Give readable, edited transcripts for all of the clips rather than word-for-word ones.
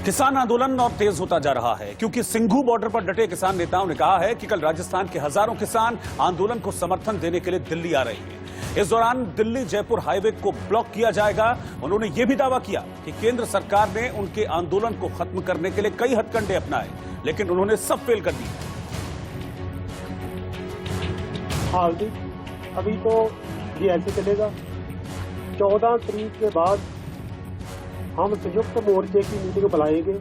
किसान आंदोलन और तेज होता जा रहा है क्योंकि सिंघू बॉर्डर पर डटे किसान नेताओं ने कहा है कि कल राजस्थान के हजारों किसान आंदोलन को समर्थन देने के लिए दिल्ली आ रहे हैं। इस दौरान दिल्ली जयपुर हाईवे को ब्लॉक किया जाएगा। उन्होंने यह भी दावा किया कि केंद्र सरकार ने उनके आंदोलन को खत्म करने के लिए कई हथकंडे अपनाए, लेकिन उन्होंने सब फेल कर दिए। हाल जी अभी तो ये ऐसे चलेगा। 14 तारीख के बाद हम संयुक्त मोर्चे की मीटिंग बुलाएंगे।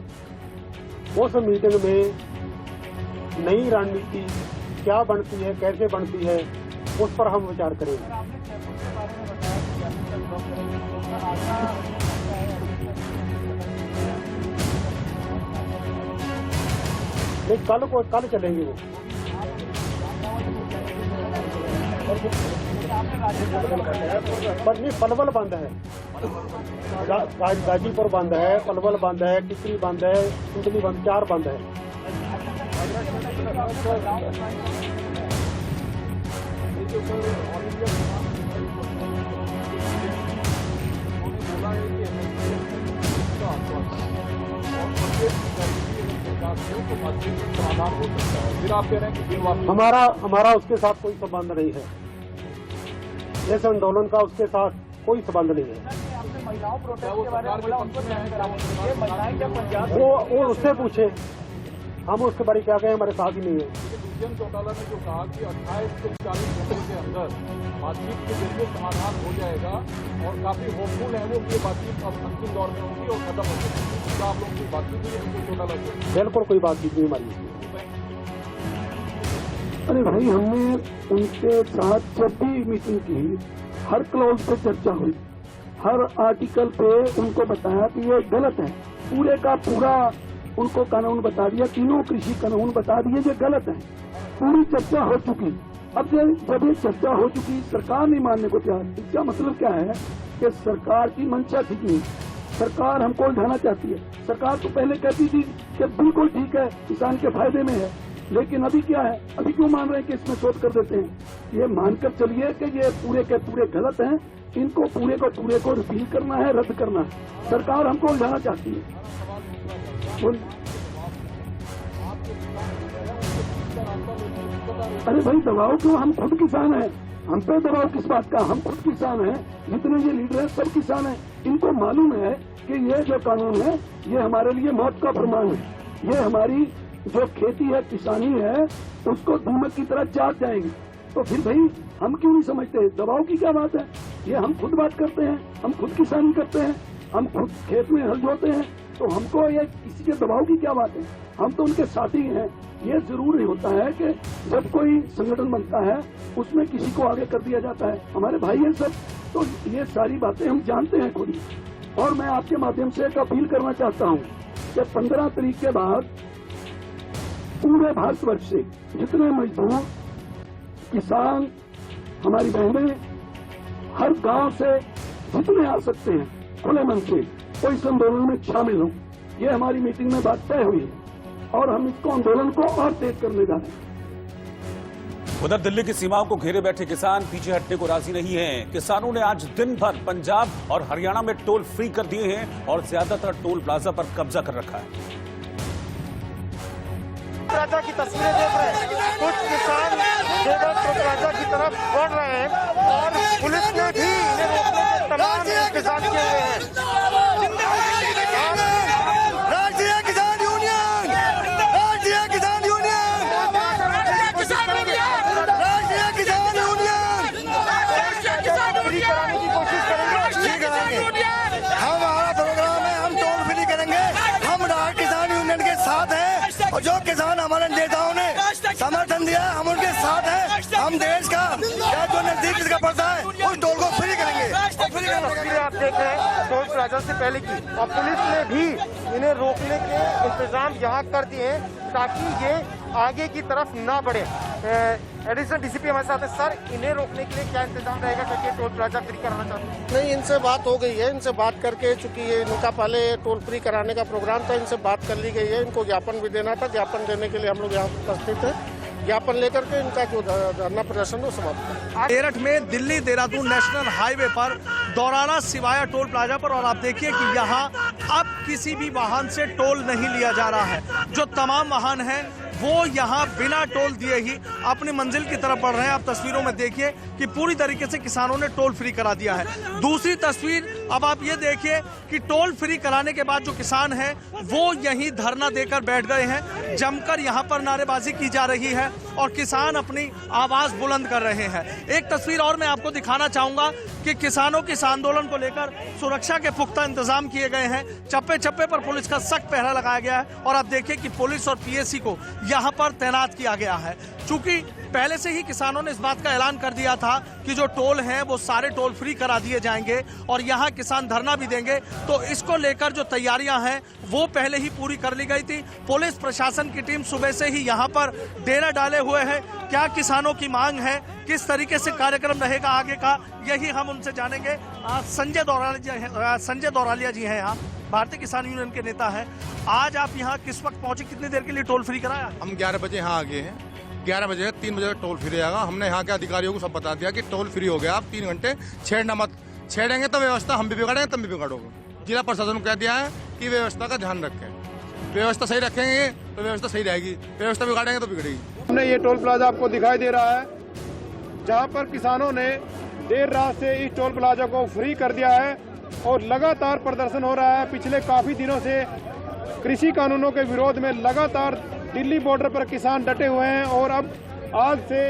उस मीटिंग में नई रणनीति क्या बनती है, कैसे बनती है, उस पर हम विचार करेंगे। नहीं, कल चलेंगे वो। पर नहीं, पलवल बंद है, गाजीपुर बंद है, पलवल बंद है, टिकरी बंद है, कुंडली बंद, 4 बंद है। हमारा उसके साथ कोई संबंध नहीं है। इस आंदोलन का उसके साथ कोई संबंध नहीं है। वो उससे पूछे, हम उसके बारे क्या कहें, हमारे साथ ही नहीं है। दुष्यंत चौटाला ने जो कहा कि 28 से 40 घंटों के अंदर बातचीत के जरिए समाधान हो जाएगा और काफी होपफुल है वो कि बातचीत अब अंतिम दौर में होगी और खत्म हो जाएगी। आप लोग की बातचीत हुई दुष्यंत चौटाला से? बिल्कुल कोई बातचीत नहीं हमारी। अरे भाई, हमने उनके साथ जब भी मीटिंग की, हर क्लॉज पे चर्चा हुई, हर आर्टिकल पे उनको बताया कि ये गलत है। पूरे का पूरा उनको कानून बता दिया, तीनों कृषि कानून बता दिए ये गलत है। पूरी चर्चा हो चुकी। अब जब ये चर्चा हो चुकी, सरकार नहीं मानने को तैयार। इसका मतलब क्या है कि सरकार की मंशा ठीक नहीं। सरकार हमको उलझाना चाहती है। सरकार तो पहले कहती थी कि बिल्कुल ठीक है, किसान के फायदे में है, लेकिन अभी क्या है, अभी क्यों मान रहे हैं कि इसमें शोध कर देते हैं। ये मानकर चलिए कि ये पूरे के पूरे गलत हैं। इनको पूरे को रिपील करना है, रद्द करना है। सरकार हमको उलझाना चाहती है। अरे भाई, दबाव क्यों? हम खुद किसान हैं। हम पे दबाव किस बात का? हम खुद किसान हैं। जितने ये लीडर हैं सब किसान हैं। इनको मालूम है कि ये जो कानून है ये हमारे लिए मौत का फरमान है। ये हमारी जो खेती है, किसानी है, उसको दीमक की तरह चाट जाएंगे। तो फिर भाई हम क्यों नहीं समझते? दबाव की क्या बात है? ये हम खुद बात करते हैं, हम खुद किसानी करते हैं, हम खुद खेत में हल जोते हैं, तो हमको ये किसी के दबाव की क्या बात है? हम तो उनके साथी हैं। ये जरूर नहीं होता है कि जब कोई संगठन बनता है उसमें किसी को आगे कर दिया जाता है। हमारे भाई हैं सब, तो ये सारी बातें हम जानते हैं खुद ही। और मैं आपके माध्यम से एक अपील करना चाहता हूँ कि 15 तारीख के बाद पूरे भारतवर्ष से जितने मजदूर, किसान, हमारी बहनें, हर गांव से जितने आ सकते हैं, खुले मन से कोई इस आंदोलन में शामिल हो। ये हमारी मीटिंग में बात तय हुई है और हम इसको आंदोलन को और तेज करने जा रहे हैं। उधर दिल्ली की सीमाओं को घेरे बैठे किसान पीछे हटने को राजी नहीं हैं। किसानों ने आज दिन भर पंजाब और हरियाणा में टोल फ्री कर दिए हैं और ज्यादातर टोल प्लाजा पर कब्जा कर रखा है। राजा की तस्वीरें देख रहे हैं। कुछ किसान राजा की तरफ बढ़ रहे हैं और पुलिस ने भी इन्हें रोकने के तमाम इंतजाम किए हुए हैं। राष्ट्रीय किसान यूनियन, राष्ट्रीय किसान यूनियन, राष्ट्रीय किसान यूनियन फ्री कराने की कोशिश करेंगे। हमारा प्रोग्राम है, हम टोल फ्री करेंगे। हम राष्ट्रीय किसान यूनियन के साथ हैं और जो किसान हमारे नेताओं ने समर्थन दिया हम उनके साथ हैं। हम देश का या जो नजदीक इसका पड़ता है उस टोल को फ्री करेंगे। तस्वीरें आप देख रहे हैं टोल प्लाजा से पहले की, और पुलिस ने भी इन्हें रोकने के इंतजाम यहाँ कर दिए हैं ताकि ये आगे की तरफ ना बढ़े। एडिशनल डीसीपी हमारे साथ है। सर, इन्हें रोकने के लिए क्या इंतजाम रहेगा ताकि टोल प्लाजा फ्री कराना चाहते हैं? नहीं, इनसे बात हो गई है। इनसे बात करके, चूंकि ये इनका पहले टोल फ्री कराने का प्रोग्राम था, इनसे बात कर ली गई है। इनको ज्ञापन भी देना था। ज्ञापन देने के लिए हम लोग यहाँ उपस्थित हैं। ज्ञापन लेकर के इनका जो धरना प्रदर्शन वो समाप्त। मेरठ में दिल्ली देहरादून नेशनल हाईवे पर दौराना सिवाया टोल प्लाजा पर और आप देखिए कि यहाँ अब किसी भी वाहन से टोल नहीं लिया जा रहा है। जो तमाम वाहन हैं वो यहाँ बिना टोल दिए ही अपनी मंजिल की तरफ बढ़ रहे हैं। आप तस्वीरों में देखिए कि पूरी तरीके से किसानों ने टोल फ्री करा दिया है। दूसरी तस्वीर अब आप ये देखिए कि टोल फ्री कराने के बाद जो किसान हैं वो यहीं धरना देकर बैठ गए हैं। जमकर यहाँ पर नारेबाजी की जा रही है और किसान अपनी आवाज बुलंद कर रहे हैं। एक तस्वीर और मैं आपको दिखाना चाहूंगा कि किसानों के इस आंदोलन को लेकर सुरक्षा के पुख्ता इंतजाम किए गए हैं। चप्पे चप्पे पर पुलिस का सख्त पहरा लगाया गया है और आप देखिए कि पुलिस और पीएसी को यहाँ पर तैनात किया गया है। चूंकि पहले से ही किसानों ने इस बात का ऐलान कर दिया था कि जो टोल हैं वो सारे टोल फ्री करा दिए जाएंगे और यहाँ किसान धरना भी देंगे, तो इसको लेकर जो तैयारियां हैं वो पहले ही पूरी कर ली गई थी। पुलिस प्रशासन की टीम सुबह से ही यहाँ पर डेरा डाले हुए है। क्या किसानों की मांग है, किस तरीके से कार्यक्रम रहेगा आगे का, यही हम उनसे जानेंगे। संजय दौरालिया जी हैं यहाँ, भारतीय किसान यूनियन के नेता हैं। आज आप यहाँ किस वक्त पहुंचे, कितनी देर के लिए टोल फ्री कराया? हम 11 बजे यहाँ आ गए हैं। 11 बजे 3 बजे टोल फ्री आएगा। हमने यहाँ के अधिकारियों को सब बता दिया कि टोल फ्री हो गया, आप 3 घंटे छेड़ना मत। छेड़ेंगे तो व्यवस्था हम भी बिगाड़ेंगे, तुम भी बिगाड़ोगे। जिला प्रशासन को कह दिया है कि व्यवस्था का ध्यान रखें। व्यवस्था सही रखेंगे तो व्यवस्था सही रहेगी, व्यवस्था बिगाड़ेंगे तो बिगड़ेगी। हमने ये टोल प्लाजा आपको दिखाई दे रहा है, जहाँ पर किसानों ने देर रात से इस टोल प्लाजा को फ्री कर दिया है और लगातार प्रदर्शन हो रहा है। पिछले काफी दिनों से कृषि कानूनों के विरोध में लगातार दिल्ली बॉर्डर पर किसान डटे हुए हैं और अब आज से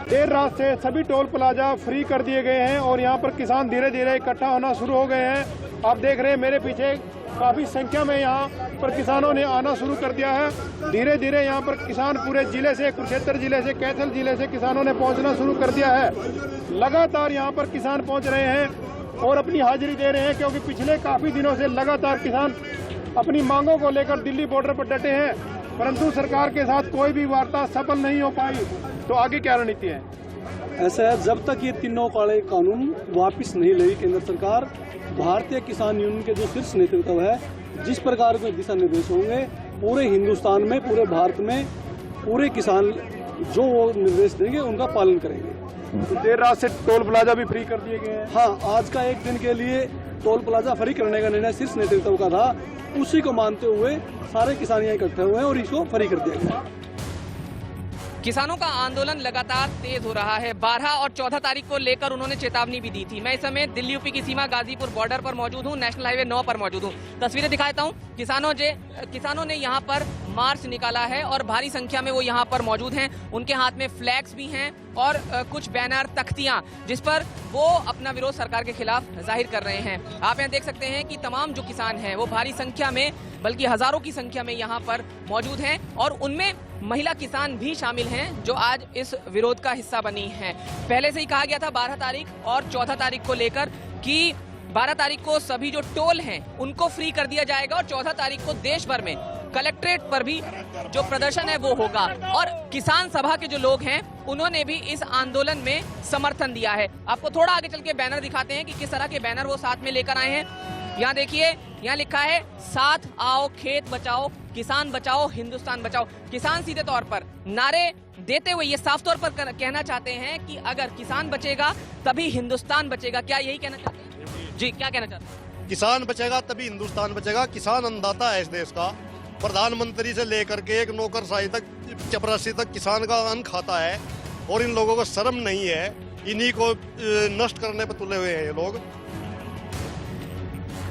देर रात से सभी टोल प्लाजा फ्री कर दिए गए हैं और यहाँ पर किसान धीरे धीरे इकट्ठा होना शुरू हो गए हैं। आप देख रहे हैं मेरे पीछे काफी संख्या में यहाँ पर किसानों ने आना शुरू कर दिया है। धीरे धीरे यहाँ पर किसान पूरे जिले से, कुरुक्षेत्र जिले से, कैथल जिले से किसानों ने पहुँचना शुरू कर दिया है। लगातार यहाँ पर किसान पहुँच रहे हैं और अपनी हाजिरी दे रहे हैं, क्योंकि पिछले काफी दिनों से लगातार किसान अपनी मांगों को लेकर दिल्ली बॉर्डर पर डटे हैं, परंतु सरकार के साथ कोई भी वार्ता सफल नहीं हो पाई। तो आगे क्या रणनीति है? ऐसा है, जब तक ये तीनों काले कानून वापस नहीं लेगी केंद्र सरकार, भारतीय किसान यूनियन के जो शीर्ष नेतृत्व है, जिस प्रकार के दिशा निर्देश होंगे पूरे हिंदुस्तान में, पूरे भारत में पूरे किसान जो वो निर्देश देंगे उनका पालन करेंगे। तो देर रात से टोल प्लाजा भी फ्री कर दिए गए हैं। हाँ, आज का एक दिन के लिए टोल प्लाजा फ्री करने का निर्णय शीर्ष नेतृत्व का था, उसी को मानते हुए सारे किसान यहाँ इकट्ठे हुए हैं और इसको फ्री कर दिया गया। किसानों का आंदोलन लगातार तेज हो रहा है। 12 और 14 तारीख को लेकर उन्होंने चेतावनी भी दी थी। मैं इस समय दिल्ली यूपी की सीमा गाजीपुर बॉर्डर पर मौजूद हूँ, नेशनल हाईवे 9 पर मौजूद हूँ। तस्वीरें दिखाता हूँ। किसानों ने यहाँ पर मार्च निकाला है और भारी संख्या में वो यहाँ पर मौजूद हैं। उनके हाथ में फ्लैग्स भी हैं और कुछ बैनर, तख्तियां, जिस पर वो अपना विरोध सरकार के खिलाफ जाहिर कर रहे हैं। आप यहाँ देख सकते हैं कि तमाम जो किसान हैं वो भारी संख्या में, बल्कि हजारों की संख्या में यहाँ पर मौजूद हैं और उनमें महिला किसान भी शामिल हैं जो आज इस विरोध का हिस्सा बनी हैं। पहले से ही कहा गया था 12 तारीख और 14 तारीख को लेकर कि 12 तारीख को सभी जो टोल हैं उनको फ्री कर दिया जाएगा और 14 तारीख को देश भर में कलेक्ट्रेट पर भी जो प्रदर्शन है वो होगा। और किसान सभा के जो लोग हैं उन्होंने भी इस आंदोलन में समर्थन दिया है। आपको थोड़ा आगे चल के बैनर दिखाते हैं कि किस तरह के बैनर वो साथ में लेकर आए हैं। यहाँ देखिए, यहाँ लिखा है साथ आओ खेत बचाओ, किसान बचाओ, हिंदुस्तान बचाओ। किसान सीधे तौर पर नारे देते हुए ये साफ तौर पर कहना चाहते हैं कि अगर किसान बचेगा तभी हिंदुस्तान बचेगा। क्या यही कहना चाहते हैं? जी, क्या कहना चाहते हैं? किसान बचेगा तभी हिंदुस्तान बचेगा। किसान अन्नदाता है इस देश का। प्रधानमंत्री से लेकर के एक नौकरशाही तक, चपरासी तक किसान का अन्न खाता है और इन लोगों को शर्म नहीं है। इन्हीं को नष्ट करने पर तुले हुए हैं ये लोग।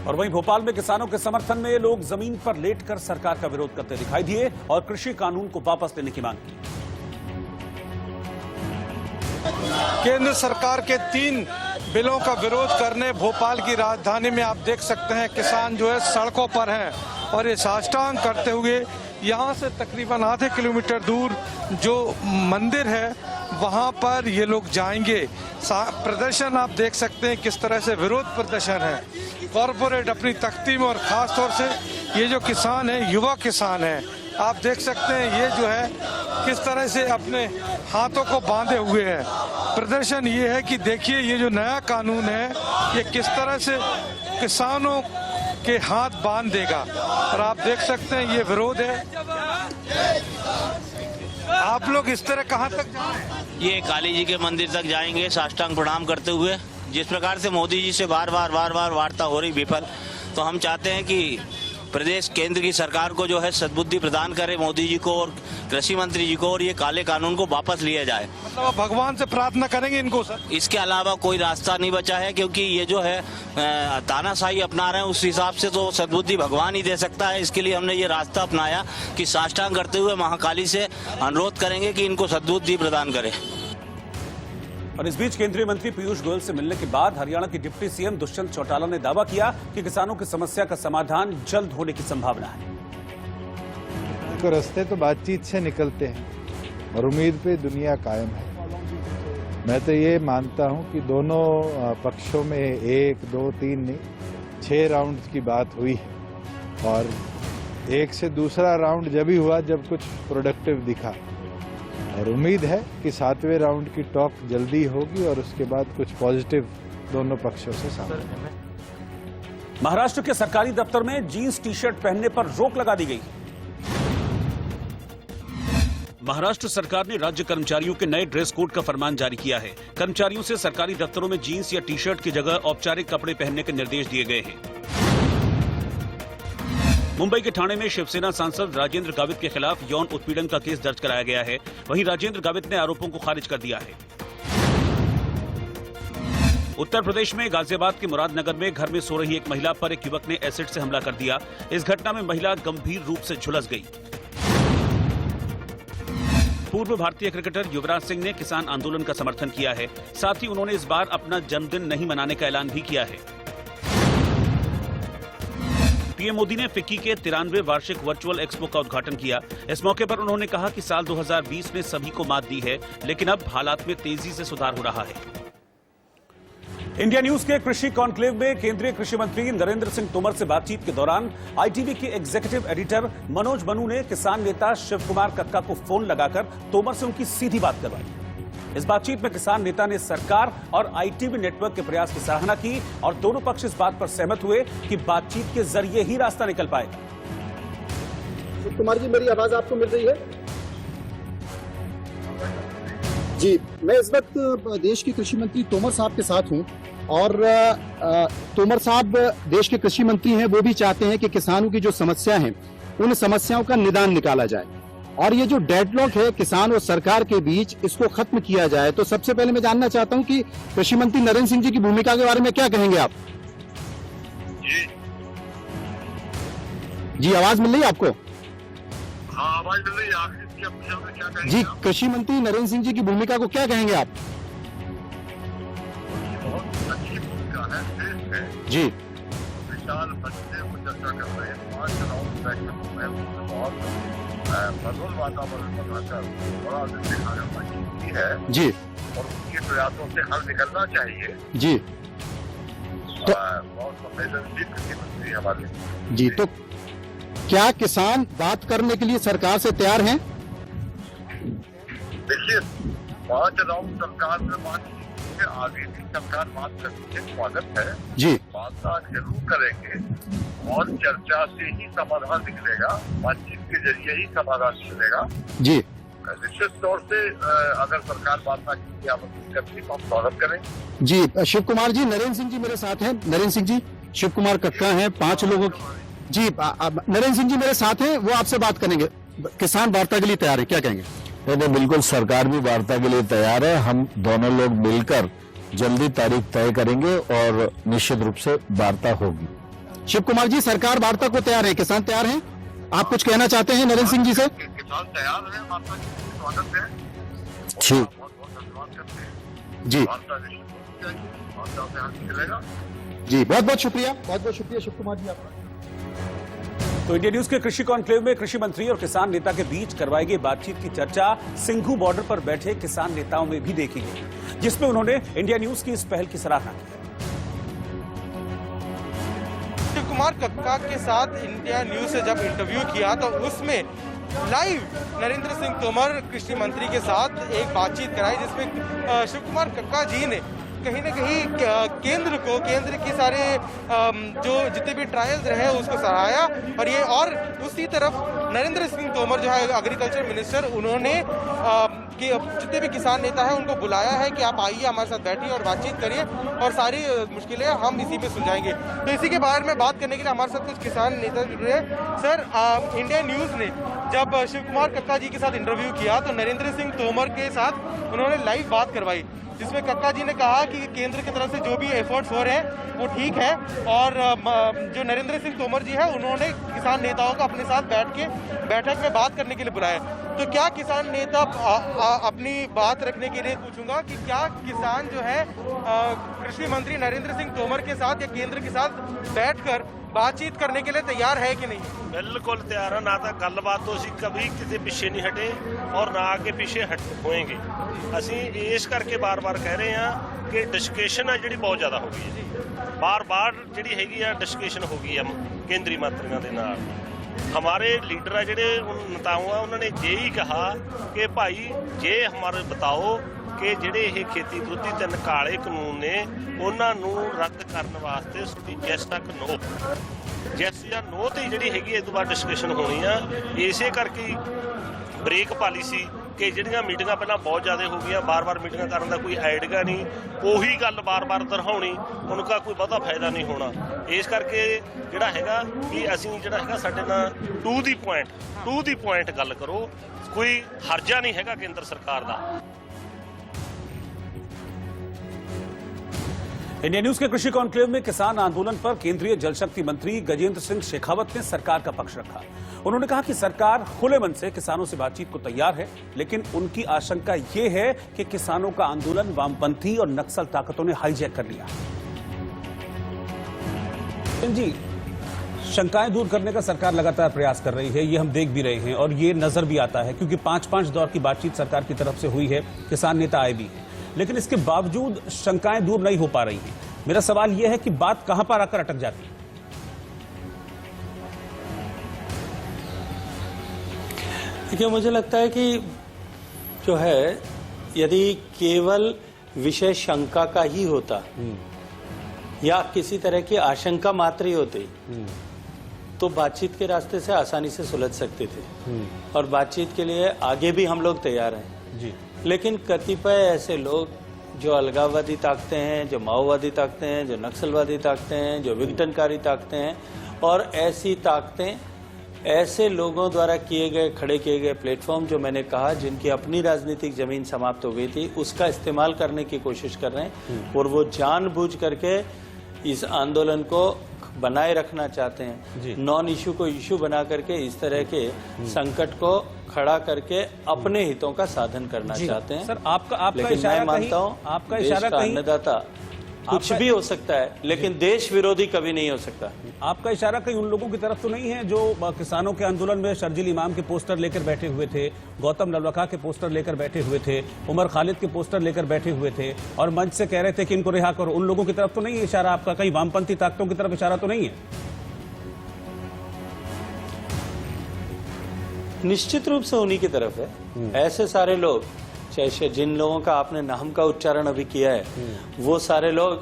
और वहीं भोपाल में किसानों के समर्थन में ये लोग जमीन पर लेटकर सरकार का विरोध करते दिखाई दिए और कृषि कानून को वापस लेने की मांग की। केंद्र सरकार के 3 बिलों का विरोध करने भोपाल की राजधानी में आप देख सकते हैं किसान जो है सड़कों पर हैं और ये साष्टांग करते हुए यहाँ से तकरीबन आधे किलोमीटर दूर जो मंदिर है वहाँ पर ये लोग जाएंगे। प्रदर्शन आप देख सकते हैं किस तरह से विरोध प्रदर्शन है। कॉरपोरेट अपनी तख्ती में और खास तौर से ये जो किसान है, युवा किसान है, आप देख सकते हैं ये जो है किस तरह से अपने हाथों को बांधे हुए हैं। प्रदर्शन ये है कि देखिए ये जो नया कानून है ये किस तरह से किसानों के हाथ बांध देगा और आप देख सकते हैं ये विरोध है। आप लोग इस तरह कहाँ तक जाएंगे? ये काली जी के मंदिर तक जाएंगे साष्टांग प्रणाम करते हुए। जिस प्रकार से मोदी जी से बार बार वार्ता हो रही विफल, तो हम चाहते हैं कि प्रदेश केंद्र की सरकार को जो है सद्बुद्धि प्रदान करे मोदी जी को और कृषि मंत्री जी को, और ये काले कानून को वापस लिया जाए। मतलब आप भगवान से प्रार्थना करेंगे इनको सर? इसके अलावा कोई रास्ता नहीं बचा है, क्योंकि ये जो है तानाशाही अपना रहे हैं, उस हिसाब से तो सद्बुद्धि भगवान ही दे सकता है। इसके लिए हमने ये रास्ता अपनाया कि साष्टांग करते हुए महाकाली से अनुरोध करेंगे कि इनको सद्बुद्धि प्रदान करे। और इस बीच केंद्रीय मंत्री पीयूष गोयल से मिलने के बाद हरियाणा के डिप्टी सीएम दुष्यंत चौटाला ने दावा किया कि किसानों की समस्या का समाधान जल्द होने की संभावना है। तो रास्ते तो बातचीत से निकलते हैं और उम्मीद पे दुनिया कायम है। मैं तो ये मानता हूं कि दोनों पक्षों में 1, 2, 3 नहीं 6 राउंड की बात हुई है, और एक से दूसरा राउंड जब ही हुआ जब कुछ प्रोडक्टिव दिखा, और उम्मीद है कि 7वें राउंड की टॉक जल्दी होगी और उसके बाद कुछ पॉजिटिव दोनों पक्षों से सामने। महाराष्ट्र के सरकारी दफ्तर में जीन्स टी शर्ट पहनने पर रोक लगा दी गई। महाराष्ट्र सरकार ने राज्य कर्मचारियों के नए ड्रेस कोड का फरमान जारी किया है। कर्मचारियों से सरकारी दफ्तरों में जीन्स या टी शर्ट की जगह औपचारिक कपड़े पहनने के निर्देश दिए गए हैं। मुंबई के ठाणे में शिवसेना सांसद राजेंद्र गावित के खिलाफ यौन उत्पीड़न का केस दर्ज कराया गया है। वहीं राजेंद्र गावित ने आरोपों को खारिज कर दिया है। उत्तर प्रदेश में गाजियाबाद के मुरादनगर में घर में सो रही एक महिला पर एक युवक ने एसिड से हमला कर दिया। इस घटना में महिला गंभीर रूप से झुलस गई। पूर्व भारतीय क्रिकेटर युवराज सिंह ने किसान आंदोलन का समर्थन किया है। साथ ही उन्होंने इस बार अपना जन्मदिन नहीं मनाने का ऐलान भी किया है। पीएम मोदी ने फिक्की के 93वें वार्षिक वर्चुअल एक्सपो का उद्घाटन किया। इस मौके पर उन्होंने कहा कि साल 2020 ने सभी को मात दी है, लेकिन अब हालात में तेजी से सुधार हो रहा है। इंडिया न्यूज के कृषि कॉन्क्लेव में केंद्रीय कृषि मंत्री नरेंद्र सिंह तोमर से बातचीत के दौरान आईटीवी के एग्जीक्यूटिव एडिटर मनोज बनू ने किसान नेता शिव कुमार कक्का को फोन लगाकर तोमर से उनकी सीधी बात करवाई। इस बातचीत में किसान नेता ने सरकार और आईटीवी नेटवर्क के प्रयास की सराहना की और दोनों पक्ष इस बात पर सहमत हुए कि बातचीत के जरिए ही रास्ता निकल पाएगा। शिव कुमार जी, मेरी आवाज आपको मिल रही है? जी, मैं इस वक्त देश के कृषि मंत्री तोमर साहब के साथ हूं और तोमर साहब देश के कृषि मंत्री हैं। वो भी चाहते हैं कि किसानों की जो समस्या है उन समस्याओं का निदान निकाला जाए और ये जो डेडलॉक है किसान और सरकार के बीच, इसको खत्म किया जाए। तो सबसे पहले मैं जानना चाहता हूं कि कृषि मंत्री नरेंद्र सिंह जी की भूमिका के बारे में क्या कहेंगे आप? जी, आवाज मिल रही है आपको? हाँ, आवाज मिल रही है। आप क्या कहेंगे? जी, कृषि मंत्री नरेंद्र सिंह जी की भूमिका को क्या कहेंगे आप? बहुत अच्छी भूमिका है, देश है जी, विशाल बच्चे वो चर्चा कर रहे हैं। 5 राउंड बैठक में बहुत मधुर वातावरण बनाकर बड़ा दिखाने है जी, और उनके प्रयासों से हल निकलना चाहिए जी। तो बहुत संवेदनशील कृषि मंत्री हमारे। जी, तो क्या किसान बात करने के लिए सरकार से तैयार हैं? देखिए, 5 राउंड सरकार में बात के आगे भी सरकार बात करने के स्वागत है जी, बात जरूर करेंगे और चर्चा से ही समाधान निकलेगा, बातचीत के जरिए ही समाधान निकलेगा जी। निश्चित तौर से अगर सरकार बात की आवश्यक करती तो हम स्वागत करेंगे। जी, शिव कुमार जी, नरेंद्र सिंह जी मेरे साथ हैं। नरेंद्र सिंह जी, शिव कुमार कक्का हैं, 5 लोगों की। जी, नरेंद्र सिंह जी मेरे साथ हैं, वो आपसे बात करेंगे। किसान वार्ता के लिए तैयार है, क्या कहेंगे? नहीं, बिल्कुल सरकार भी वार्ता के लिए तैयार है। हम दोनों लोग मिलकर जल्दी तारीख तय करेंगे और निश्चित रूप से वार्ता होगी। शिव कुमार जी, सरकार वार्ता को तैयार है, किसान तैयार हैं? आप कुछ कहना चाहते हैं नरेंद्र सिंह जी से? किसान तैयार है, वार्ता के लिए स्वागत है। ठीक, बहुत बहुत धन्यवाद करते हैं जी। वार्ता निश्चित वार्ता से हल निकलेगा। जी, बहुत बहुत शुक्रिया, बहुत बहुत शुक्रिया शिव कुमार जी आपका। तो इंडिया न्यूज के कृषि कॉन्क्लेव में कृषि मंत्री और किसान नेता के बीच करवाई गई बातचीत की चर्चा सिंघू बॉर्डर पर बैठे किसान नेताओं में भी देखी गई, जिसमें उन्होंने इंडिया न्यूज की इस पहल की सराहना की। शिव कुमार कक्का के साथ इंडिया न्यूज से जब इंटरव्यू किया तो उसमें लाइव नरेंद्र सिंह तोमर कृषि मंत्री के साथ एक बातचीत कराई, जिसमें शिव कुमार कक्का जी ने कहीं न कहीं केंद्र की सारे जो जितने भी ट्रायल्स रहे उसको सराहाया और ये, और दूसरी तरफ नरेंद्र सिंह तोमर जो है एग्रीकल्चर मिनिस्टर, उन्होंने कि जितने भी किसान नेता हैं उनको बुलाया है कि आप आइए हमारे साथ बैठिए और बातचीत करिए और सारी मुश्किलें हम इसी में सुलझाएंगे। तो इसी के बारे में बात करने के लिए हमारे साथ कुछ किसान नेता जुड़ रहे हैं। सर, इंडिया न्यूज़ ने जब शिव कुमार कक्का जी के साथ इंटरव्यू किया तो नरेंद्र सिंह तोमर के साथ उन्होंने लाइव बात करवाई, जिसमें कक्का जी ने कहा कि केंद्र की तरफ से जो भी एफर्ट्स हो रहे हैं वो ठीक है, और जो नरेंद्र सिंह तोमर जी है उन्होंने किसान नेताओं को अपने साथ बैठ के बैठक में बात करने के लिए बुलाया। तो क्या किसान नेता अपनी बात रखने के लिए पूछूंगा कि क्या किसान जो है कृषि मंत्री नरेंद्र सिंह तोमर के साथ या केंद्र के साथ बैठकर बातचीत करने के लिए तैयार है कि नहीं? बिल्कुल तैयार है। ना तो गलबात तो असी कभी किसी पीछे नहीं हटे और ना आगे पीछे हट होएंगे। असी इस करके बार बार कह रहे हैं कि डिस्कशन है जी बहुत ज़्यादा हो गई है, बार बार जी हैगी डिस्कशन हो गई है केंद्रीय मंत्रियों के नाल। हमारे लीडर है जोड़े नेताओं है उन्होंने यही कहा कि भाई ये हमारे बताओ कि ਜਿਹੜੇ ਇਹ ਖੇਤੀ ਵਿਰੋਧੀ 3 ਕਾਲੇ ਕਾਨੂੰਨ ਨੇ ਉਹਨਾਂ ਨੂੰ ਰੱਦ ਕਰਨ ਵਾਸਤੇ ਉਸਦੀ ਜੈਸ ਤੱਕ ਨੋ ਜੈਸ ਜਾਂ ਨੋ ਤੇ ਜਿਹੜੀ ਹੈਗੀ ਇਸ ਤੋਂ ਬਾਅਦ ਡਿਸਕਸ਼ਨ ਹੋਣੀ ਆ। ਇਸੇ ਕਰਕੇ ਬ੍ਰੇਕ ਪਾਲਿਸੀ ਕਿ ਜਿਹੜੀਆਂ ਮੀਟਿੰਗਾਂ ਪਹਿਲਾਂ ਬਹੁਤ ਜ਼ਿਆਦਾ ਹੋ ਗਈਆਂ, ਬਾਰ-ਬਾਰ ਮੀਟਿੰਗਾਂ ਕਰਨ ਦਾ ਕੋਈ ਆਈਡੀਆ ਨਹੀਂ, ਉਹੀ ਗੱਲ ਬਾਰ-ਬਾਰ ਦੁਹਰਾਉਣੀ ਉਹਨਾਂ ਦਾ ਕੋਈ ਬਹੁਤਾ ਫਾਇਦਾ ਨਹੀਂ ਹੋਣਾ। ਇਸ ਕਰਕੇ ਜਿਹੜਾ ਹੈਗਾ ਕਿ ਅਸੀਂ ਜਿਹੜਾ ਹੈਗਾ ਸਾਡੇ ਨਾਲ ਟੂ ਦੀ ਪੁਆਇੰਟ ਗੱਲ ਕਰੋ, ਕੋਈ ਹਰਜਾ ਨਹੀਂ ਹੈਗਾ ਕੇਂਦਰ ਸਰਕਾਰ ਦਾ। इंडिया न्यूज के कृषि कॉन्क्लेव में किसान आंदोलन पर केंद्रीय जल शक्ति मंत्री गजेंद्र सिंह शेखावत ने सरकार का पक्ष रखा। उन्होंने कहा कि सरकार खुले मन से किसानों से बातचीत को तैयार है, लेकिन उनकी आशंका ये है कि किसानों का आंदोलन वामपंथी और नक्सल ताकतों ने हाईजैक कर लिया। जी, शंकाएं दूर करने का सरकार लगातार प्रयास कर रही है, ये हम देख भी रहे हैं और ये नजर भी आता है क्योंकि 5-5 दौर की बातचीत सरकार की तरफ से हुई है, किसान नेता आए भी हैं, लेकिन इसके बावजूद शंकाएं दूर नहीं हो पा रही हैं। मेरा सवाल यह है कि बात कहां पर आकर अटक जाती है? देखिए, मुझे लगता है कि जो है यदि केवल विषय शंका का ही होता या किसी तरह की आशंका मात्र ही होती तो बातचीत के रास्ते से आसानी से सुलझ सकते थे और बातचीत के लिए आगे भी हम लोग तैयार हैं जी। लेकिन कतिपय ऐसे लोग जो अलगाववादी ताकतें हैं, जो माओवादी ताकतें हैं, जो नक्सलवादी ताकतें हैं, जो विघटनकारी ताकतें हैं और ऐसी ताकतें ऐसे लोगों द्वारा खड़े किए गए प्लेटफॉर्म जो मैंने कहा जिनकी अपनी राजनीतिक जमीन समाप्त हो गई थी उसका इस्तेमाल करने की कोशिश कर रहे हैं और वो जानबूझ करके इस आंदोलन को बनाए रखना चाहते हैं। नॉन इशू को इशू बना करके इस तरह के संकट को खड़ा करके अपने हितों का साधन करना चाहते हैं। सर, आपका लेकिन मैं मानता हूँ आपका इशारा कहीं अन्नदाता कुछ भी हो सकता है लेकिन देश विरोधी कभी नहीं हो सकता। आपका इशारा कहीं उन लोगों की तरफ तो नहीं है जो किसानों के आंदोलन में शर्जील इमाम के पोस्टर लेकर बैठे हुए थे, गौतम नलवखा के पोस्टर लेकर बैठे हुए थे, उमर खालिद के पोस्टर लेकर बैठे हुए थे और मंच से कह रहे थे कि इनको रिहा करो? उन लोगों की तरफ तो नहीं है इशारा आपका? कहीं वामपंथी ताकतों की तरफ इशारा तो नहीं है? निश्चित रूप से उन्हीं की तरफ है। ऐसे सारे लोग चाहे जिन लोगों का आपने नाम का उच्चारण अभी किया है वो सारे लोग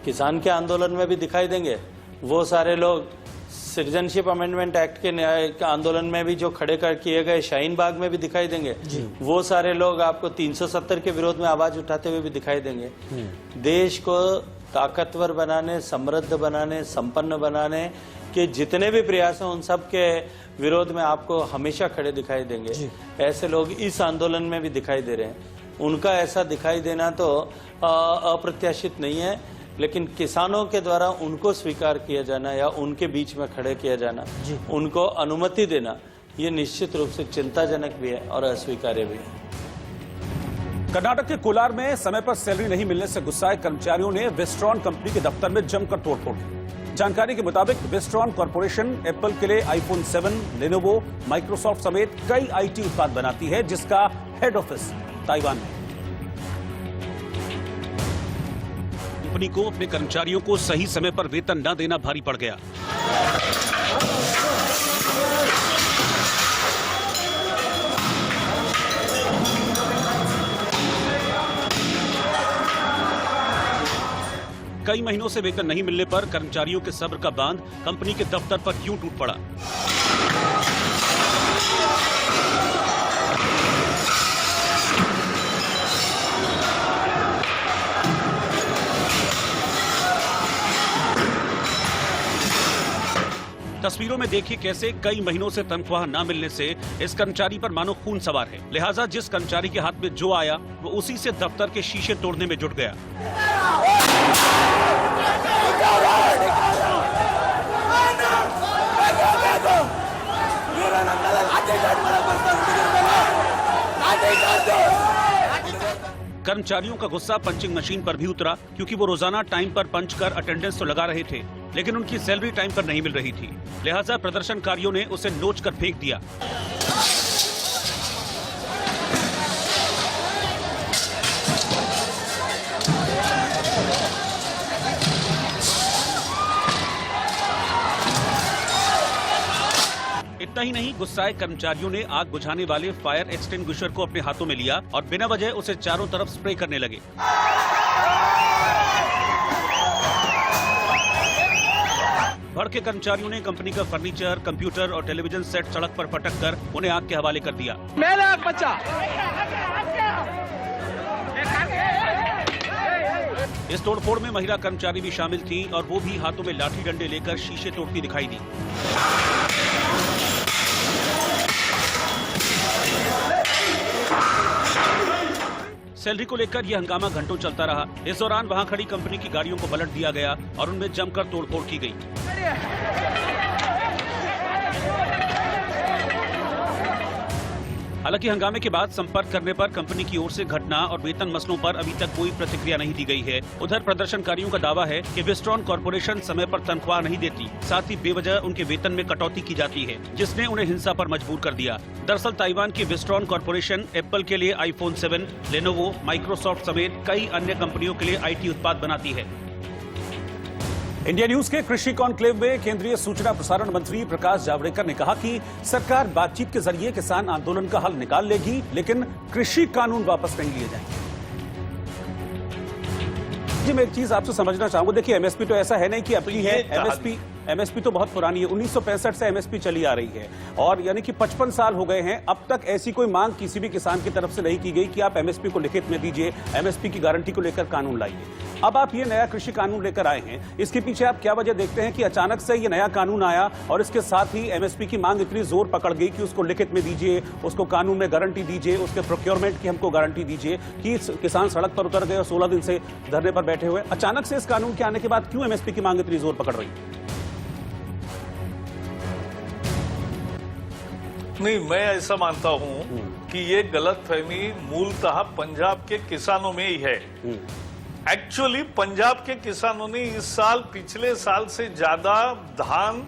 किसान के आंदोलन में भी दिखाई देंगे, वो सारे लोग सिटीजनशिप अमेंडमेंट एक्ट के न्याय आंदोलन में भी जो खड़े कर किए गए शाहीन बाग में भी दिखाई देंगे, वो सारे लोग आपको 370 के विरोध में आवाज उठाते हुए भी दिखाई देंगे। देश को ताकतवर बनाने, समृद्ध बनाने, संपन्न बनाने के जितने भी प्रयास हैं उन सब के विरोध में आपको हमेशा खड़े दिखाई देंगे। ऐसे लोग इस आंदोलन में भी दिखाई दे रहे हैं। उनका ऐसा दिखाई देना तो अप्रत्याशित नहीं है, लेकिन किसानों के द्वारा उनको स्वीकार किया जाना या उनके बीच में खड़े किया जाना, उनको अनुमति देना, ये निश्चित रूप से चिंताजनक भी है और अस्वीकार्य भी है। कर्नाटक के कोलार में समय पर सैलरी नहीं मिलने से गुस्साए कर्मचारियों ने वेस्ट्रॉन कंपनी के दफ्तर में जमकर तोड़फोड़ की। जानकारी के मुताबिक वेस्ट्रॉन कॉर्पोरेशन एप्पल के लिए आईफोन 7, लेनोवो, माइक्रोसॉफ्ट समेत कई आईटी उत्पाद बनाती है जिसका हेड ऑफिस ताइवान में। कंपनी को अपने कर्मचारियों को सही समय पर वेतन न देना भारी पड़ गया। कई महीनों से वेतन नहीं मिलने पर कर्मचारियों के सब्र का बांध कंपनी के दफ्तर पर यूं टूट पड़ा। तस्वीरों में देखिए कैसे कई महीनों से तनख्वाह न मिलने से इस कर्मचारी पर मानो खून सवार है। लिहाजा जिस कर्मचारी के हाथ में जो आया वो उसी से दफ्तर के शीशे तोड़ने में जुट गया। कर्मचारियों का गुस्सा पंचिंग मशीन पर भी उतरा, क्योंकि वो रोजाना टाइम पर पंच कर अटेंडेंस तो लगा रहे थे, लेकिन उनकी सैलरी टाइम पर नहीं मिल रही थी। लिहाजा प्रदर्शनकारियों ने उसे नोच कर फेंक दिया। इतना ही नहीं, गुस्साए कर्मचारियों ने आग बुझाने वाले फायर एक्सटिंग्विशर को अपने हाथों में लिया और बिना वजह उसे चारों तरफ स्प्रे करने लगे। भड़के कर्मचारियों ने कंपनी का फर्नीचर, कंप्यूटर और टेलीविजन सेट सड़क पर पटक कर उन्हें आग के हवाले कर दिया। मेरा बच्चा। इस तोड़फोड़ में महिला कर्मचारी भी शामिल थी और वो भी हाथों में लाठी डंडे लेकर शीशे तोड़ती दिखाई दी। सैलरी को लेकर यह हंगामा घंटों चलता रहा। इस दौरान वहां खड़ी कंपनी की गाड़ियों को पलट दिया गया और उनमें जमकर तोड़फोड़ की गई। हालांकि हंगामे के बाद संपर्क करने पर कंपनी की ओर से घटना और वेतन मसलों पर अभी तक कोई प्रतिक्रिया नहीं दी गई है। उधर प्रदर्शनकारियों का दावा है कि विस्ट्रॉन कॉर्पोरेशन समय पर तनख्वाह नहीं देती, साथ ही बेवजह उनके वेतन में कटौती की जाती है, जिसने उन्हें हिंसा पर मजबूर कर दिया। दरअसल ताइवान की विस्ट्रॉन कॉर्पोरेशन एप्पल के लिए iPhone 7, लेनोवो, माइक्रोसॉफ्ट समेत कई अन्य कंपनियों के लिए IT उत्पाद बनाती है। इंडिया न्यूज के कृषि कॉन्क्लेव में केंद्रीय सूचना प्रसारण मंत्री प्रकाश जावड़ेकर ने कहा कि सरकार बातचीत के जरिए किसान आंदोलन का हल निकाल लेगी, लेकिन कृषि कानून वापस नहीं लिए जाएंगे। जी, मैं एक चीज आपसे समझना चाहूंगा। देखिए, एमएसपी तो ऐसा है नहीं कि अपनी है। एमएसपी तो बहुत पुरानी है, 1965 से एमएसपी चली आ रही है और यानी कि 55 साल हो गए हैं। अब तक ऐसी कोई मांग किसी भी किसान की तरफ से नहीं की गई कि आप एमएसपी को लिखित में दीजिए, एमएसपी की गारंटी को लेकर कानून लाइए। अब आप ये नया कृषि कानून लेकर आए हैं, इसके पीछे आप क्या वजह देखते हैं कि अचानक से ये नया कानून आया और इसके साथ ही एमएसपी की मांग इतनी जोर पकड़ गई कि उसको लिखित में दीजिए, उसको कानून में गारंटी दीजिए, उसके प्रोक्योरमेंट की हमको गारंटी दीजिए कि किसान सड़क पर उतर गए और 16 दिन से धरने पर बैठे हुए। अचानक से इस कानून के आने के बाद क्यों एमएसपी की मांग इतनी जोर पकड़ रही है? नहीं, मैं ऐसा मानता हूं कि ये गलतफहमी मूलतः पंजाब के किसानों में ही है। एक्चुअली पंजाब के किसानों ने इस साल पिछले साल से ज्यादा धान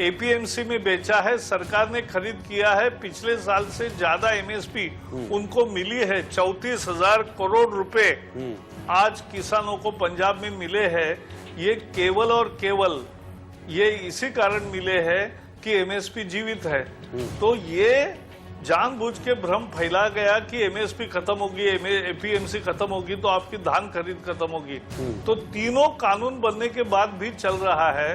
एपीएमसी में बेचा है, सरकार ने खरीद किया है। पिछले साल से ज्यादा एमएसपी उनको मिली है। 34,000 करोड़ रुपए आज किसानों को पंजाब में मिले हैं। ये केवल और केवल ये इसी कारण मिले हैं कि एमएसपी जीवित है। तो ये जानबूझ के भ्रम फैला गया कि एमएसपी खत्म होगी, एपीएमसी खत्म होगी तो आपकी धान खरीद खत्म होगी। तो तीनों कानून बनने के बाद भी चल रहा है।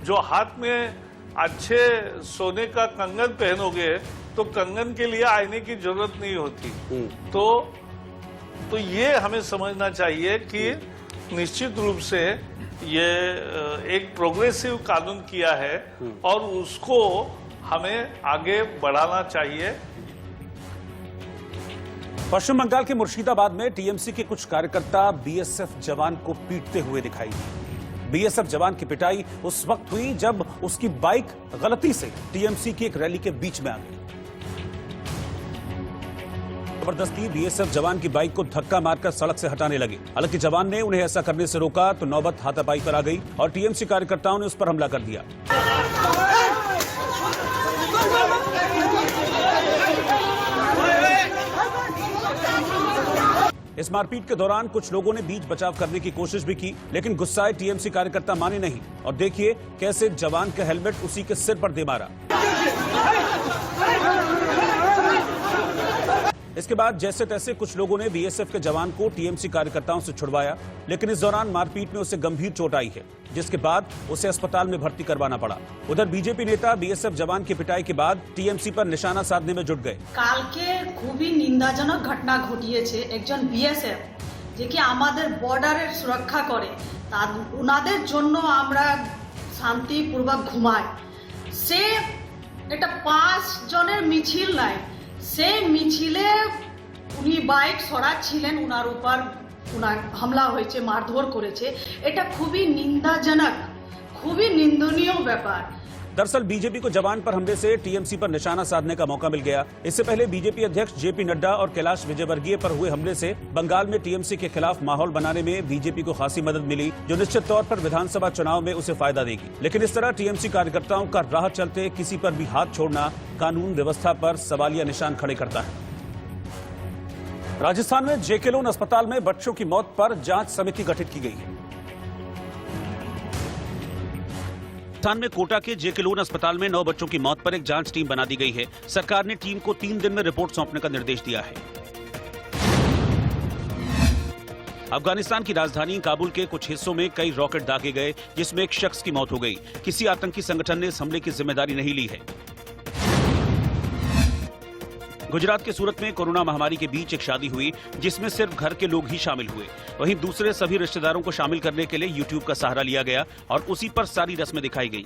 जो हाथ में अच्छे सोने का कंगन पहनोगे तो कंगन के लिए आईने की जरूरत नहीं होती। तो ये हमें समझना चाहिए कि निश्चित रूप से ये एक प्रोग्रेसिव कानून किया है और उसको हमें आगे बढ़ाना चाहिए। पश्चिम बंगाल के मुर्शिदाबाद में टीएमसी के कुछ कार्यकर्ता बीएसएफ जवान को पीटते हुए दिखाई दिए। बीएसएफ जवान की पिटाई उस वक्त हुई जब उसकी बाइक गलती से टीएमसी की एक रैली के बीच में आ गई। जबरदस्ती बीएसएफ जवान की बाइक को धक्का मारकर सड़क से हटाने लगे। हालांकि जवान ने उन्हें ऐसा करने से रोका तो नौबत हाथापाई पर आ गई और टीएमसी कार्यकर्ताओं ने उस पर हमला कर दिया। इस मारपीट के दौरान कुछ लोगों ने बीच बचाव करने की कोशिश भी की, लेकिन गुस्साए टीएमसी कार्यकर्ता माने नहीं और देखिए कैसे जवान का हेलमेट उसी के सिर पर दे मारा। इसके बाद जैसे तैसे कुछ लोगों ने बीएसएफ के जवान को टीएमसी कार्यकर्ताओं से छुड़वाया, लेकिन इस दौरान मारपीट में उसे गंभीर चोट आई है, जिसके बाद उसे अस्पताल में भर्ती करवाना पड़ा। उधर बीजेपी नेता बीएसएफ जवान की पिटाई के बाद टीएमसी पर निशाना साधने में जुट गए। কালকে খুবই নিন্দাজনক ঘটনা ঘটিয়েছে। একজন বিএসএফ যে কি আমাদের বর্ডারের সুরক্ষা করে, তার ওনাদের জন্য আমরা শান্তিপূর্বক ঘুমাই। সে একটা 5 জনের মিছিল নাই, সেই মিছিলে উনি বাইক সরাচ্ছিলেন, উনার উপর উনার হামলা হয়েছে, মারধর করেছে। এটা খুবই নিন্দাজনক, খুবই নিন্দনীয় ব্যাপার। दरअसल बीजेपी को जवान पर हमले से टीएमसी पर निशाना साधने का मौका मिल गया। इससे पहले बीजेपी अध्यक्ष जेपी नड्डा और कैलाश विजयवर्गीय पर हुए हमले से बंगाल में टीएमसी के खिलाफ माहौल बनाने में बीजेपी को खासी मदद मिली, जो निश्चित तौर पर विधानसभा चुनाव में उसे फायदा देगी। लेकिन इस तरह टीएमसी कार्यकर्ताओं का राह चलते किसी पर भी हाथ छोड़ना कानून व्यवस्था पर सवालिया निशान खड़े करता है। राजस्थान में जेके लोन अस्पताल में बच्चों की मौत पर जांच समिति गठित की गई है। राजस्थान में कोटा के जेके लोन अस्पताल में 9 बच्चों की मौत पर एक जांच टीम बना दी गई है। सरकार ने टीम को 3 दिन में रिपोर्ट सौंपने का निर्देश दिया है। अफगानिस्तान की राजधानी काबुल के कुछ हिस्सों में कई रॉकेट दागे गए, जिसमें एक शख्स की मौत हो गई। किसी आतंकी संगठन ने इस हमले की जिम्मेदारी नहीं ली है। गुजरात के सूरत में कोरोना महामारी के बीच एक शादी हुई, जिसमें सिर्फ घर के लोग ही शामिल हुए। वहीं दूसरे सभी रिश्तेदारों को शामिल करने के लिए यूट्यूब का सहारा लिया गया और उसी पर सारी रस्में दिखाई गई।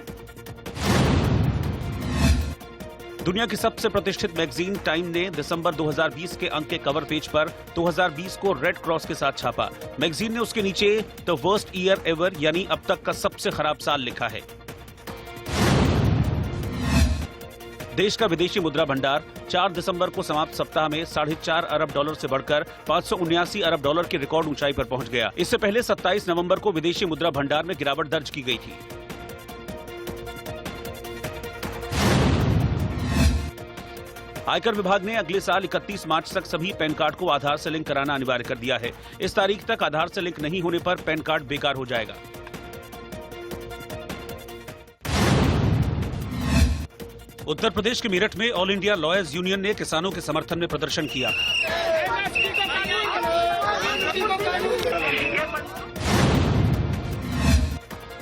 दुनिया की सबसे प्रतिष्ठित मैगजीन टाइम ने दिसंबर 2020 के अंक के कवर पेज पर 2020 को रेड क्रॉस के साथ छापा। मैगजीन ने उसके नीचे द वर्स्ट ईयर एवर यानी अब तक का सबसे खराब साल लिखा है। देश का विदेशी मुद्रा भंडार 4 दिसंबर को समाप्त सप्ताह में $4.5 अरब से बढ़कर $579 अरब की रिकॉर्ड ऊंचाई पर पहुंच गया। इससे पहले 27 नवंबर को विदेशी मुद्रा भंडार में गिरावट दर्ज की गई थी। आयकर विभाग ने अगले साल 31 मार्च तक सभी पैन कार्ड को आधार से लिंक कराना अनिवार्य कर दिया है। इस तारीख तक आधार से लिंक नहीं होने पर पैन कार्ड बेकार हो जाएगा। उत्तर प्रदेश के मेरठ में ऑल इंडिया लॉयर्स यूनियन ने किसानों के समर्थन में प्रदर्शन किया।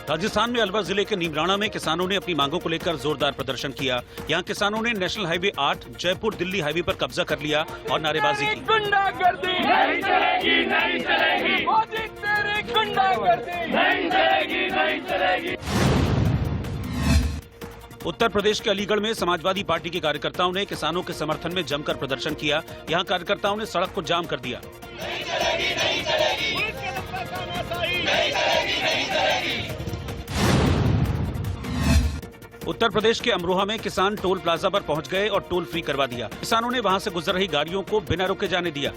राजस्थान में अलवर जिले के नीमराणा में किसानों ने अपनी मांगों को लेकर जोरदार प्रदर्शन किया। यहां किसानों ने national highway 8 Jaipur Delhi highway पर कब्जा कर लिया और नारेबाजी की। गुंडागर्दी नहीं चलेगी, नहीं चलेगी, मोदी तेरी गुंडागर्दी नहीं चलेगी, नहीं चलेगी। उत्तर प्रदेश के अलीगढ़ में समाजवादी पार्टी के कार्यकर्ताओं ने किसानों के समर्थन में जमकर प्रदर्शन किया। यहां कार्यकर्ताओं ने सड़क को जाम कर दिया। नहीं चलेगी, नहीं चलेगी, नहीं चलेगी, नहीं चलेगी। उत्तर प्रदेश के अमरोहा में किसान टोल प्लाजा पर पहुंच गए और टोल फ्री करवा दिया। किसानों ने वहां से गुजर रही गाड़ियों को बिना रुके जाने दिया।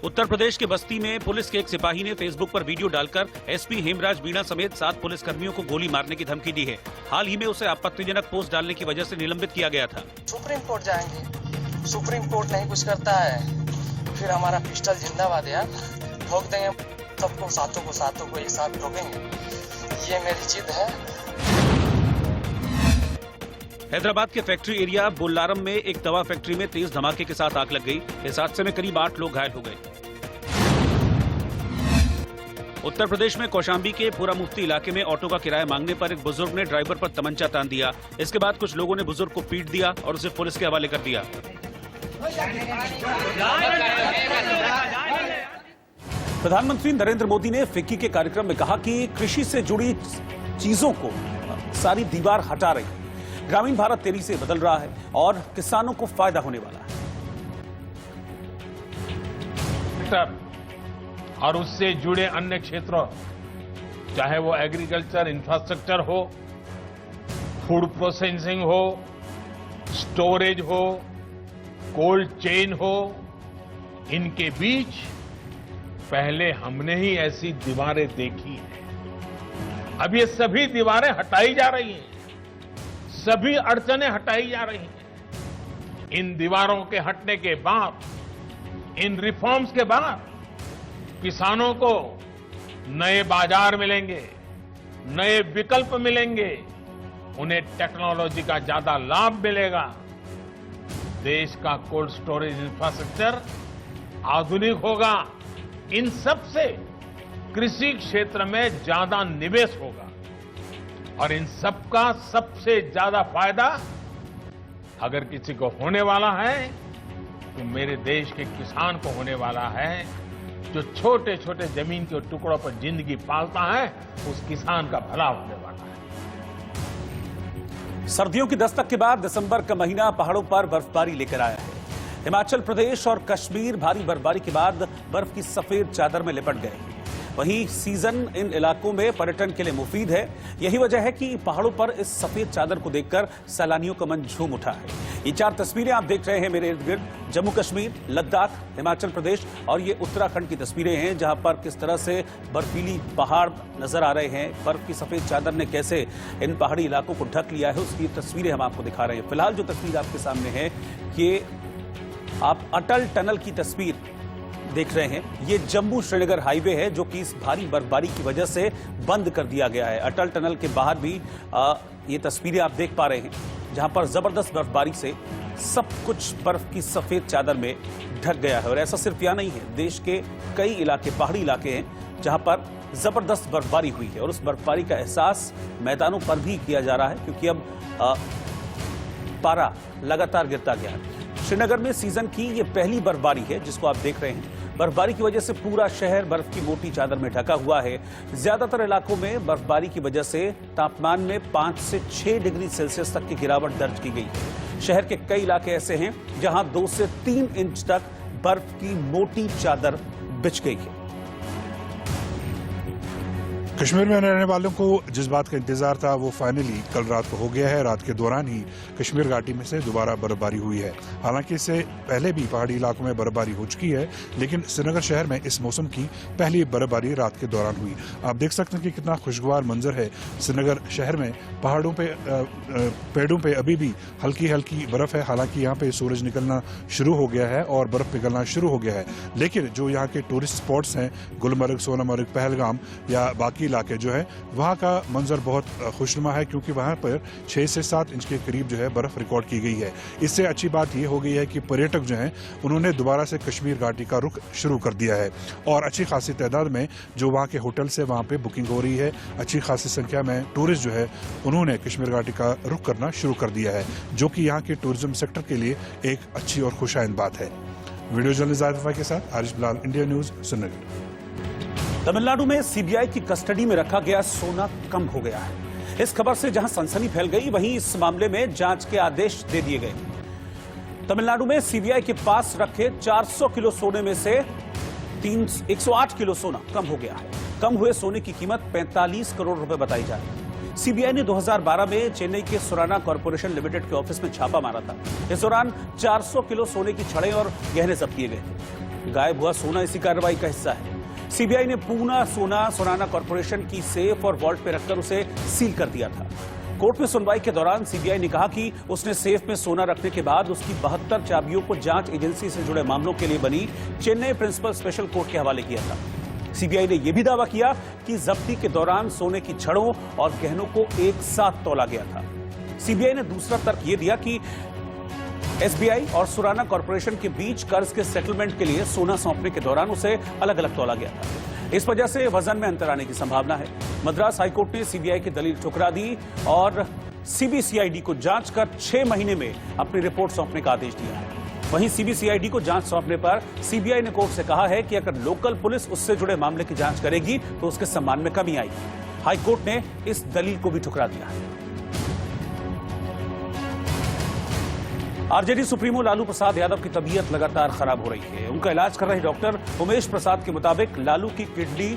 उत्तर प्रदेश के बस्ती में पुलिस के एक सिपाही ने फेसबुक पर वीडियो डालकर एसपी हेमराज मीणा समेत 7 पुलिसकर्मियों को गोली मारने की धमकी दी है। हाल ही में उसे आपत्तिजनक पोस्ट डालने की वजह से निलंबित किया गया था। सुप्रीम कोर्ट जाएंगे, सुप्रीम कोर्ट नहीं कुछ करता है, फिर हमारा पिस्टल जिंदाबाद यार, ठोक देंगे सबको, सातों को एक साथ ठोकेंगे, ये मेरी जिद है। हैदराबाद के फैक्ट्री एरिया बोल्लारम में एक दवा फैक्ट्री में तेज धमाके के साथ आग लग गई। इस हादसे में करीब 8 लोग घायल हो गए। उत्तर प्रदेश में कौशाम्बी के पूरा मुफ्ती इलाके में ऑटो का किराया मांगने पर एक बुजुर्ग ने ड्राइवर पर तमंचा तान दिया। इसके बाद कुछ लोगों ने बुजुर्ग को पीट दिया और उसे पुलिस के हवाले कर दिया। प्रधानमंत्री नरेंद्र मोदी ने फिक्की के कार्यक्रम में कहा कि कृषि से जुड़ी चीजों को सारी दीवार हटा रही है। ग्रामीण भारत तेजी से बदल रहा है और किसानों को फायदा होने वाला है। और उससे जुड़े अन्य क्षेत्रों, चाहे वो एग्रीकल्चर इंफ्रास्ट्रक्चर हो, फूड प्रोसेसिंग हो, स्टोरेज हो, कोल्ड चेन हो, इनके बीच पहले हमने ही ऐसी दीवारें देखी हैं। अब ये सभी दीवारें हटाई जा रही हैं, सभी अड़चनें हटाई जा रही हैं। इन दीवारों के हटने के बाद, इन रिफॉर्म्स के बाद किसानों को नए बाजार मिलेंगे, नए विकल्प मिलेंगे, उन्हें टेक्नोलॉजी का ज्यादा लाभ मिलेगा। देश का कोल्ड स्टोरेज इंफ्रास्ट्रक्चर आधुनिक होगा। इन सब से कृषि क्षेत्र में ज्यादा निवेश होगा और इन सबका सबसे ज्यादा फायदा अगर किसी को होने वाला है तो मेरे देश के किसान को होने वाला है, जो छोटे छोटे जमीन के टुकड़ों पर जिंदगी पालता है, उस किसान का भला होने वाला है। सर्दियों की दस्तक के बाद दिसंबर का महीना पहाड़ों पर बर्फबारी लेकर आया है। हिमाचल प्रदेश और कश्मीर भारी बर्फबारी के बाद बर्फ की सफेद चादर में लिपट गए। वहीं सीजन इन इलाकों में पर्यटन के लिए मुफीद है। यही वजह है कि पहाड़ों पर इस सफेद चादर को देखकर सैलानियों का मन झूम उठा है। ये 4 तस्वीरें आप देख रहे हैं मेरे इर्द गिर्द, जम्मू कश्मीर, लद्दाख, हिमाचल प्रदेश और ये उत्तराखंड की तस्वीरें हैं, जहां पर किस तरह से बर्फीली पहाड़ नजर आ रहे हैं। बर्फ की सफेद चादर ने कैसे इन पहाड़ी इलाकों को ढक लिया है, उसकी तस्वीरें हम आपको दिखा रहे हैं। फिलहाल जो तस्वीर आपके सामने है, ये आप अटल टनल की तस्वीर देख रहे हैं। ये जम्मू श्रीनगर हाईवे है, जो कि इस भारी बर्फबारी की वजह से बंद कर दिया गया है। अटल टनल के बाहर भी ये तस्वीरें आप देख पा रहे हैं, जहां पर जबरदस्त बर्फबारी से सब कुछ बर्फ की सफेद चादर में ढक गया है। और ऐसा सिर्फ यहाँ नहीं है, देश के कई इलाके, पहाड़ी इलाके हैं, जहां पर जबरदस्त बर्फबारी हुई है और उस बर्फबारी का एहसास मैदानों पर भी किया जा रहा है, क्योंकि अब पारा लगातार गिरता गया है। श्रीनगर में सीजन की ये पहली बर्फबारी है जिसको आप देख रहे हैं। बर्फबारी की वजह से पूरा शहर बर्फ की मोटी चादर में ढका हुआ है। ज्यादातर इलाकों में बर्फबारी की वजह से तापमान में 5 से 6 डिग्री सेल्सियस तक की गिरावट दर्ज की गई है। शहर के कई इलाके ऐसे हैं जहां 2 से 3 इंच तक बर्फ की मोटी चादर बिछ गई है। कश्मीर में रहने वालों को जिस बात का इंतजार था वो फाइनली कल रात को हो गया है। रात के दौरान ही कश्मीर घाटी में से दोबारा बर्फबारी हुई है। हालांकि इससे पहले भी पहाड़ी इलाकों में बर्फबारी हो चुकी है, लेकिन श्रीनगर शहर में इस मौसम की पहली बर्फबारी रात के दौरान हुई। आप देख सकते हैं कि कितना खुशगवार मंजर है। श्रीनगर शहर में पहाड़ों पे पेड़ों पे अभी भी हल्की हल्की बर्फ है। हालांकि यहाँ पे सूरज निकलना शुरू हो गया है और बर्फ पिघलना शुरू हो गया है, लेकिन जो यहाँ के टूरिस्ट स्पॉट्स हैं, गुलमर्ग, सोनमर्ग, पहलगाम या बाकी इलाके जो है, वहाँ का मंजर बहुत खुशनुमा है, क्योंकि वहाँ पर 6 से 7 इंच के करीब जो है बर्फ रिकॉर्ड की गई है। इससे अच्छी बात यह हो गई है कि पर्यटक जो हैं उन्होंने दोबारा से कश्मीर घाटी का रुख शुरू कर दिया है और अच्छी खासी तादाद में जो वहाँ के होटल से वहाँ पे बुकिंग हो रही है। अच्छी खासी संख्या में टूरिस्ट जो है उन्होंने कश्मीर घाटी का रुख करना शुरू कर दिया है, जो कि यहाँ के टूरिज्म सेक्टर के लिए एक अच्छी और खुशाइंद बात है। वीडियो जर्नलिस्ट जाहिद के साथ आरिश बिलाल, इंडिया न्यूज, श्रीनगर। तमिलनाडु में सीबीआई की कस्टडी में रखा गया सोना कम हो गया है। इस खबर से जहां सनसनी फैल गई, वहीं इस मामले में जांच के आदेश दे दिए गए। तमिलनाडु में सीबीआई के पास रखे 400 किलो सोने में से 108 किलो सोना कम हो गया है। कम हुए सोने की कीमत 45 करोड़ रुपए बताई जा रही है। सीबीआई ने 2012 में चेन्नई के सुराना कॉर्पोरेशन लिमिटेड के ऑफिस में छापा मारा था। इस दौरान 400 किलो सोने की छड़ें और गहने जब्त किए गए थे। गायब हुआ सोना इसी कार्रवाई का हिस्सा है। सीबीआई ने पूना सोना सुराना कॉर्पोरेशन की सेफ और वॉल्ट पे रखकर उसे सील कर दिया था। कोर्ट में सुनवाई के दौरान सीबीआई ने कहा कि उसने सेफ में सोना रखने के बाद उसकी 72 चाबियों को जांच एजेंसी से जुड़े मामलों के लिए बनी चेन्नई प्रिंसिपल स्पेशल कोर्ट के हवाले किया था। सीबीआई ने यह भी दावा किया कि जब्ती के दौरान सोने की छड़ों और गहनों को एक साथ तौला गया था। सीबीआई ने दूसरा तर्क यह दिया कि एसबीआई और सुराना कॉर्पोरेशन के बीच कर्ज के सेटलमेंट के लिए सोना सौंपने के दौरान उसे अलग अलग तौला गया था। इस वजह से वजन में अंतर आने की संभावना है। मद्रास हाईकोर्ट ने सीबीआई की दलील ठुकरा दी और सीबीसीआईडी को जांच कर 6 महीने में अपनी रिपोर्ट सौंपने का आदेश दिया है। वहीं सीबीसीआईडी को जांच सौंपने पर सीबीआई ने कोर्ट से कहा है कि अगर लोकल पुलिस उससे जुड़े मामले की जांच करेगी तो उसके सम्मान में कमी आएगी। हाईकोर्ट ने इस दलील को भी ठुकरा दिया है। आरजेडी सुप्रीमो लालू प्रसाद यादव की तबीयत लगातार खराब हो रही है। उनका इलाज कर रहे डॉक्टर उमेश प्रसाद के मुताबिक लालू की किडनी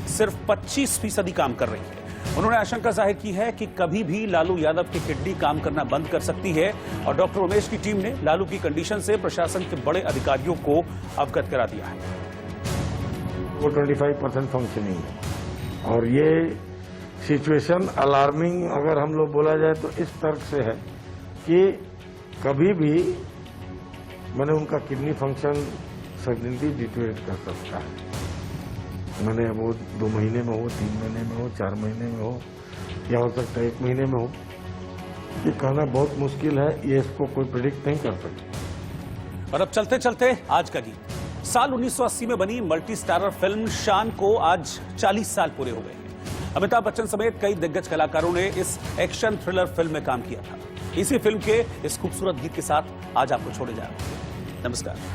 सिर्फ 25% काम कर रही है। उन्होंने आशंका जाहिर की है कि कभी भी लालू यादव की किडनी काम करना बंद कर सकती है और डॉक्टर उमेश की टीम ने लालू की कंडीशन से प्रशासन के बड़े अधिकारियों को अवगत करा दिया है। वो 25% फंक्शनिंग है और ये सिचुएशन अलार्मिंग अगर हम लोग बोला जाए तो इस तर्क से है कि कभी भी मैंने उनका किडनी फंक्शन सडनली डिटेक्ट कर सकता है। मैंने वो 2 महीने में हो, 3 महीने में हो, 4 महीने में हो, या हो सकता है 1 महीने में हो। ये कहना बहुत मुश्किल है, ये इसको कोई प्रेडिक्ट नहीं कर सकता। और अब चलते चलते आज का गीत। साल 1980 में बनी मल्टी स्टारर फिल्म शान को आज 40 साल पूरे हो गए। अमिताभ बच्चन समेत कई दिग्गज कलाकारों ने इस एक्शन थ्रिलर फिल्म में काम किया था। इसी फिल्म के इस खूबसूरत गीत के साथ आज आपको छोड़े जा रहे हैं। नमस्कार।